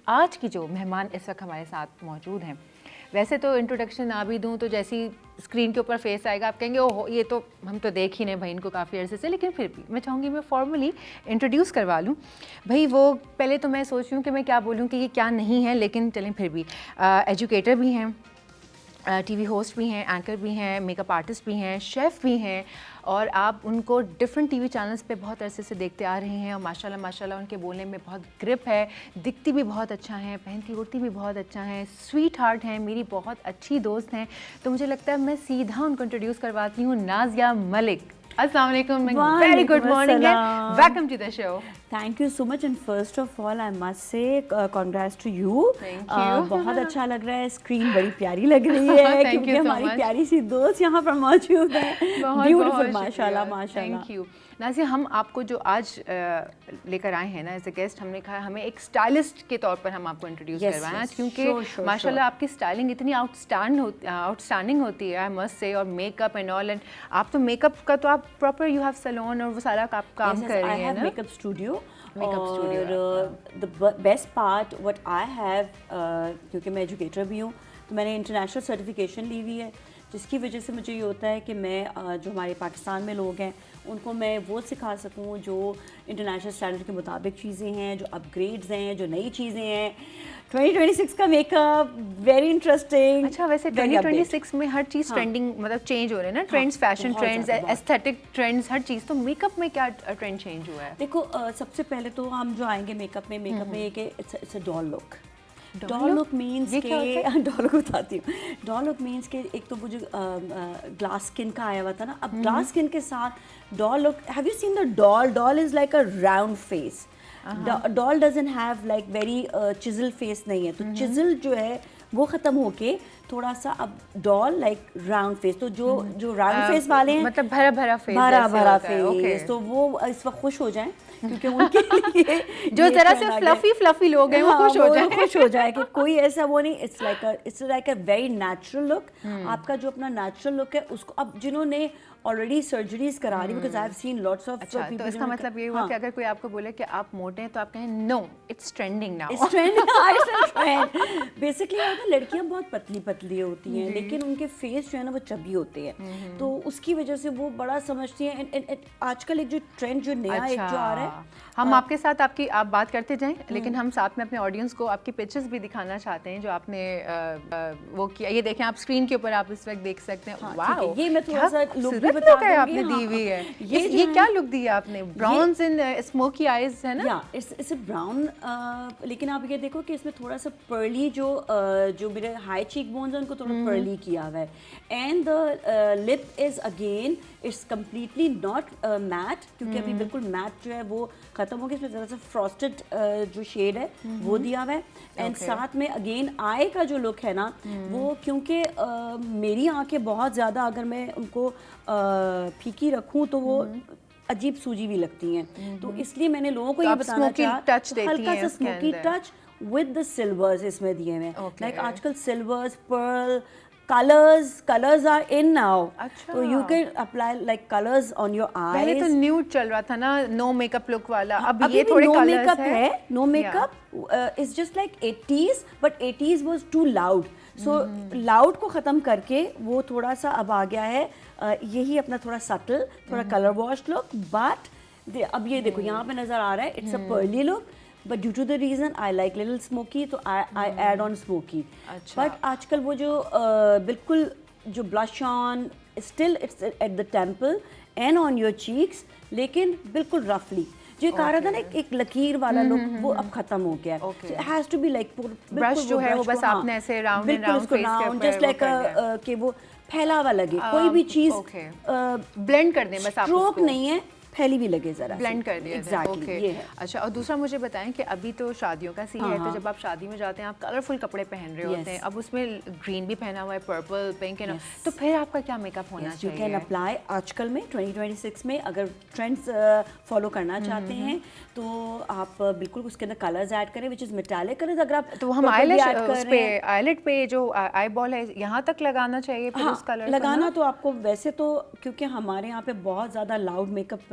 آج کی جو مہمان اس وقت ہمارے ساتھ موجود ہیں، ویسے تو انٹروڈکشن نہ بھی دوں تو جیسی اسکرین کے اوپر فیس آئے گا آپ کہیں گے اوہ یہ تو ہم تو دیکھ ہی نہیں بھائی ان کو کافی عرصے سے، لیکن پھر بھی میں چاہوں گی میں فارملی انٹروڈیوس کروا لوں بھائی. وہ پہلے تو میں سوچ رہی ہوں کہ میں کیا بولوں کہ یہ کیا نہیں ہے، لیکن چلیں پھر بھی ایجوکیٹر بھی ہیں، ٹی وی ہوسٹ بھی ہیں، اینکر بھی ہیں، میک اپ آرٹسٹ بھی ہیں، شیف بھی ہیں، اور آپ ان کو ڈفرینٹ ٹی وی چینلز پہ بہت عرصے سے دیکھتے آ رہے ہیں، اور ماشاء اللہ ان کے بولنے میں بہت گرپ ہے، دکھتی بھی بہت اچھا ہیں، پہنتی اڑتی بھی بہت اچھا ہیں، سویٹ ہارٹ ہیں، میری بہت اچھی دوست ہیں. تو مجھے لگتا ہے میں سیدھا ان کو انٹروڈیوس کرواتی ہوں. نازیہ ملک، السلام علیکم، very good morning and welcome to the show. Thank you so much, and first of all I must say congrats to you. Thank you. بہت اچھا لگ رہا ہے، اسکرین بڑی پیاری لگ رہی ہے کیونکہ ہماری پیاری سی دوست یہاں پر موجود ہے. بیوٹیفل، ماشاء اللہ ماشاء اللہ. Thank you. نازیہ، ہم آپ کو جو آج لے کر آئے ہیں نا ایز اے گیسٹ، ہم نے کہا ہمیں ایک اسٹائلسٹ کے طور پر ہم آپ کو انٹروڈیوس کروائیں آج، کیونکہ ماشاء اللہ آپ کی اسٹائلنگ اتنی آؤٹ اسٹینڈنگ ہوتی ہے، آئی مسٹ سے، اور make up and all. And آپ تو میک اپ کا تو آپ پراپر یو ہیو سیلون اور وہ سارا آپ کام کر رہے ہیں نا. Make up studio. اور the best part what I have, کیونکہ میں ایجوکیٹر بھی ہوں تو میں نے انٹرنیشنل سرٹیفکیشن لی ہوئی ہے، جس کی وجہ سے مجھے یہ ہوتا ہے کہ میں جو ہمارے پاکستان میں لوگ ہیں ان کو میں وہ سکھا سکوں جو انٹرنیشنل اسٹینڈرڈ کے مطابق چیزیں ہیں، جو اپ گریڈز ہیں، جو نئی چیزیں ہیں. 2026 کا میک اپ ویری انٹرسٹنگ. اچھا، ویسے 2026 میں ہر چیز ٹرینڈنگ مطلب چینج ہو رہے ہیں نا، trends, fashion trends, aesthetic trends, ہر چیز. تو میک اپ میں کیا ٹرینڈ چینج ہوا ہے؟ دیکھو، سب سے پہلے تو ہم جو آئیں گے میک اپ میں یہ کہ اٹس اے ڈال لک. ڈال لک مینس کہ ڈال لک بتاتی ہوں. ڈال لک مینس کہ ایک تو وہ جو گلاس اسکن کا آیا ہوا تھا نا، اب گلاس اسکن کے ساتھ ڈال لک. Have you seen the doll? Doll is like a round face. Doll doesn't have like very chisel face نہیں ہے، تو چزل جو ہے وہ ختم ہو کے تھوڑا سا اب ڈال لائک راؤنڈ فیس. تو جو راؤنڈ فیس والے ہیں مطلب بھرا فیس، تو وہ اس وقت خوش ہو جائیں کیونکہ ان کے لیے جو ذرا سے فلفی لوگ ہیں وہ خوش ہو جائے کہ کوئی ایسا وہ نہیں. It's like a very natural look. آپ کا جو اپنا نیچرل لک ہے اس کو اب جنہوں نے آلریڈی سرجریز کرا لی، because I have seen lots of people. تو اس کا مطلب یہ ہوا کہ اگر کوئی آپ کو بولے کہ آپ موٹے ہیں تو آپ کہیں no it's trending now. It's trend. Basically لڑکیاں بہت پتلی پتلی ہوتی ہیں لیکن ان کے فیس جو ہے نا وہ چبی ہوتے ہیں، تو اس کی وجہ سے وہ بڑا سمجھتی ہیں. آج کل ایک جو ٹرینڈ جو نیا ایک جو آ رہا ہے، ہم آپ کے ساتھ آپ بات کرتے جائیں، لیکن ہم ساتھ میں اپنے آڈینس کو آپ کی پکچرز بھی دکھانا چاہتے ہیں جو آپ نے وہ کیا. یہ دیکھیں آپ اسکرین کے اوپر آپ اس وقت دیکھ سکتے ہیں. واو، یہ میں تھوڑا سا لک بھی بتا دوں گی آپ نے دی ہوئی ہے. یہ کیا لک دی ہے آپ نے؟ براؤنز اینڈ اسموکی آئیز ہے نا. اٹس اے براؤن، لیکن آپ یہ دیکھو کہ اس میں تھوڑا سا پرلی جو میرے ہائی چیک بونز ہیں ان کو تھوڑا پرلی کیا ہوا ہے. And the lip is again it's completely not matte, کیونکہ ابھی بالکل میٹ جو ہے وہ ختم ہو گیا. اس میں ذرا سا فراسٹڈ جو شیڈ ہے وہ دیا ہوا ہے. اینڈ ساتھ میں اگین آئی کا جو لک ہے نا وہ، کیونکہ میری آنکھیں بہت زیادہ اگر میں ان کو پھیکی رکھوں تو وہ عجیب سوجی بھی لگتی ہیں، تو اس لیے میں نے لوگوں کو یہ بتانا چاہا ہلکا سا اسموکی ٹچ ود دا سلورز اس میں دیے ہوئے ہیں. لائک آج کل سلورز، Pearl, colors are in now, so you can apply like colors on your eyes. پہلے تو نیوڈ چل رہا تھا نا، نو میک اپ لک والا. اب یہ تھوڑے no makeup ہے. no makeup is just like 80s, but 80s was too loud, so loud کو ختم کر کے وہ تھوڑا سا اب آ گیا ہے یہی اپنا تھوڑا سٹل، تھوڑا کلر واش لک. بٹ اب یہ دیکھو یہاں پہ نظر آ رہا ہے it's a pearly look. But due to the reason I like little smoky, so I add on smoky. But آج کل وہ جو بالکل جو blush on still it's at the temple and on your cheeks, لیکن بالکل roughly. جو ایک آ رہا تھا نا ایک لکیر والا لک، وہ اب ختم ہو گیا ہے. So it has to be like brush جو ہے وہ بس آپ نے ایسے راؤنڈ اینڈ راؤنڈ فیس کے اوپر just like کہ وہ پھیلا ہوا لگے، کوئی بھی چیز بلینڈ کر دیں بس. آپ اسٹروک نہیں ہے، پھیلی بھی لگے ذرا بلینڈ کر دیا. ایگزیکٹلی یہ ہے. اچھا، اور دوسرا مجھے بتائیں کہ ابھی تو شادیوں کا سین ہے، تو جب آپ شادی میں جاتے ہیں آپ کلرفل کپڑے پہن رہے ہوتے ہیں، اب اس میں گرین بھی پہنا ہوا ہے، پرپل، پنک، تو پھر آپ کا کیا میک اپ ہونا چاہیے؟ یو کین اپلائی آج کل میں 2026 میں اگر ٹرینڈس فالو کرنا چاہتے ہیں تو آپ بالکل اس کے اندر کلرز ایڈ کریں وچ از میٹالک کلرز. اگر آپ تو ہم آئیلٹ پہ جو آئی بال ہے یہاں تک لگانا چاہیے پھر اس کلر لگانا. تو آپ کو ویسے تو کیونکہ ہمارے یہاں پہ بہت زیادہ لاؤڈ میک اپ